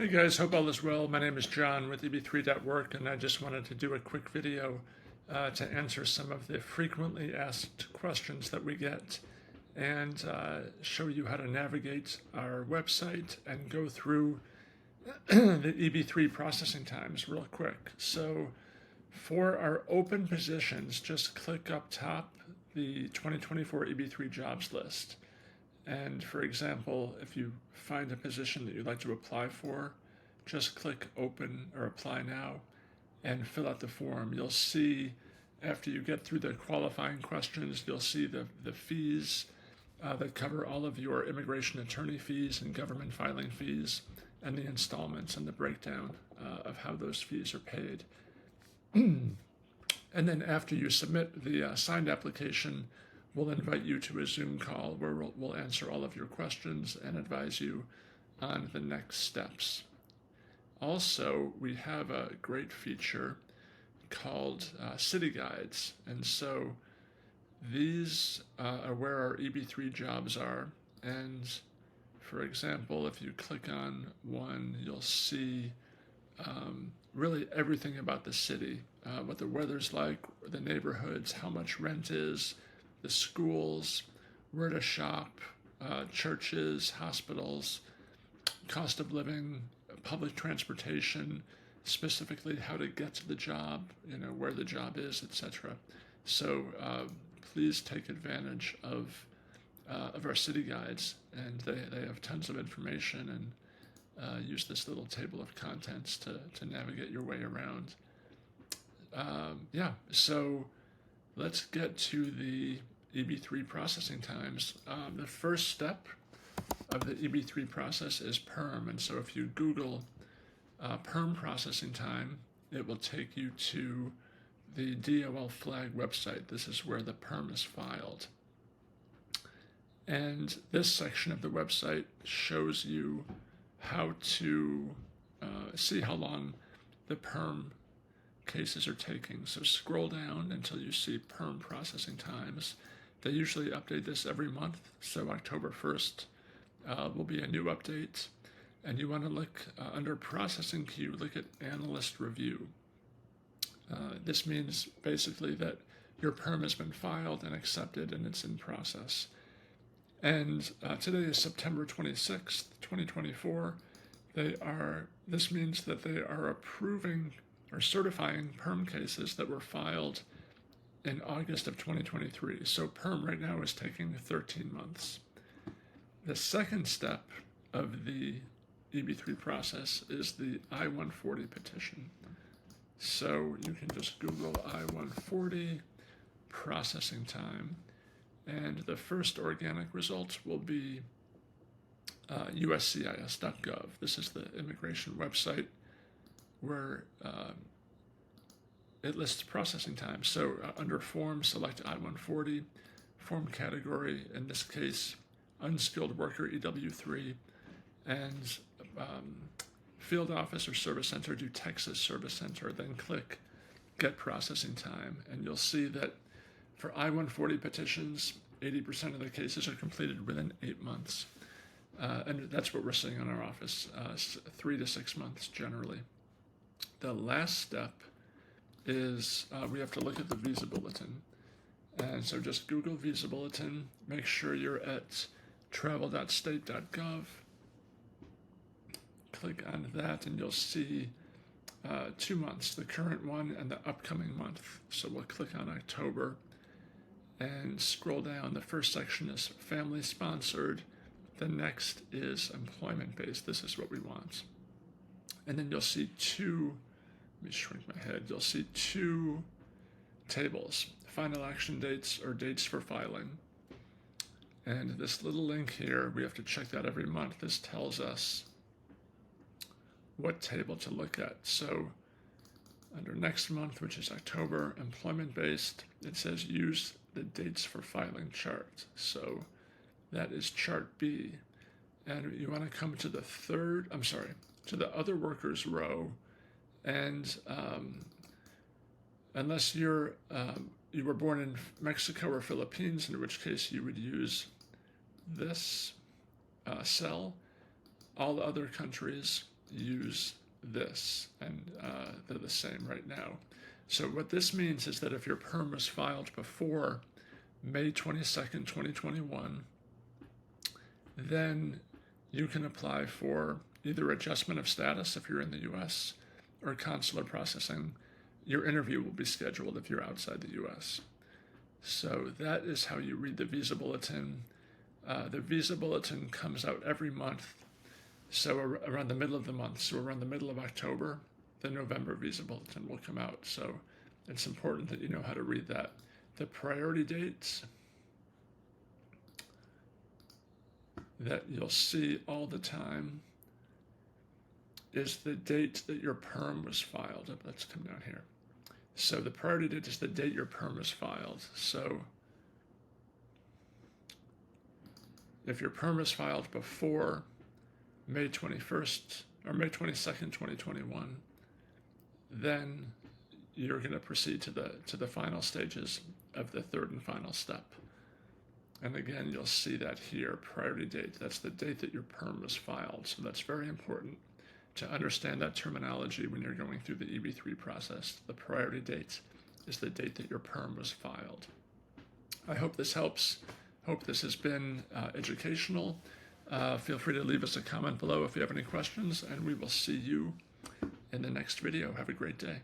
Hey guys, hope all is well. My name is John with EB3.Work, and I just wanted to do a quick video to answer some of the frequently asked questions that we get and show you how to navigate our website and go through the EB3 processing times real quick. So for our open positions, just click up top the 2024 EB3 jobs list. And for example, if you find a position that you'd like to apply for, just click open or apply now and fill out the form. You'll see, after you get through the qualifying questions, you'll see the fees that cover all of your immigration attorney fees and government filing fees, and the installments and the breakdown of how those fees are paid. And then after you submit the signed application, we'll invite you to a Zoom call where we'll answer all of your questions and advise you on the next steps. Also, we have a great feature called City Guides, and so these are where our EB3 jobs are. And for example, if you click on one, you'll see really everything about the city, what the weather's like, the neighborhoods, how much rent is, the schools, where to shop, churches, hospitals, cost of living, public transportation, specifically how to get to the job, where the job is, etc. So please take advantage of our city guides, and they have tons of information, and use this little table of contents to navigate your way around. So let's get to the EB3 processing times. The first step of the EB3 process is Perm, and so if you Google Perm processing time, it will take you to the DOL flag website. This is where the Perm is filed. And this section of the website shows you how to see how long the Perm cases are taking. So scroll down until you see Perm processing times. They usually update this every month, so October 1st will be a new update. And you want to look under processing queue, look at analyst review. This means basically that your Perm has been filed and accepted and it's in process. And today is September 26th, 2024. This means that they are approving or certifying Perm cases that were filed in August of 2023. So Perm right now is taking 13 months. The second step of the EB3 process is the I-140 petition. So you can just Google I-140 processing time, and the first organic results will be uscis.gov. This is the immigration website where it lists processing time. So under form, select I-140, form category, in this case, unskilled worker EW3, and field office or service center, do Texas Service Center, then click Get Processing Time, and you'll see that for I-140 petitions, 80% of the cases are completed within 8 months. And that's what we're seeing in our office, 3 to 6 months generally. The last step is we have to look at the visa bulletin. And so just Google visa bulletin, make sure you're at travel.state.gov. Click on that and you'll see 2 months, the current one and the upcoming month. So we'll click on October and scroll down. The first section is family sponsored. The next is employment based. This is what we want. And then you'll see let me shrink my head. You'll see 2 tables, final action dates or dates for filing. And this little link here, we have to check that every month. This tells us what table to look at. So under next month, which is October, employment based, it says use the dates for filing chart. So that is chart B. And you want to come to the to the other workers row. And unless you were born in Mexico or Philippines, in which case you would use this cell, all other countries use this, and they're the same right now. So what this means is that if your perm was filed before May 22nd, 2021, then you can apply for either adjustment of status if you're in the U.S. or consular processing. Your interview will be scheduled if you're outside the U.S. So that is how you read the visa bulletin. The visa bulletin comes out every month, so around the middle of the month. So around the middle of October, the November visa bulletin will come out. So it's important that you know how to read that. The priority dates that you'll see all the time is the date that your perm was filed. Let's come down here. So the priority date is the date your perm was filed. So if your perm was filed before May 21st or May 22nd, 2021, then you're going to proceed to the final stages of the third and final step. And again, you'll see that here, priority date. That's the date that your perm was filed. So that's very important to understand that terminology when you're going through the EB3 process. The priority date is the date that your perm was filed. I hope this helps. Hope this has been educational. Feel free to leave us a comment below if you have any questions, and we will see you in the next video. Have a great day.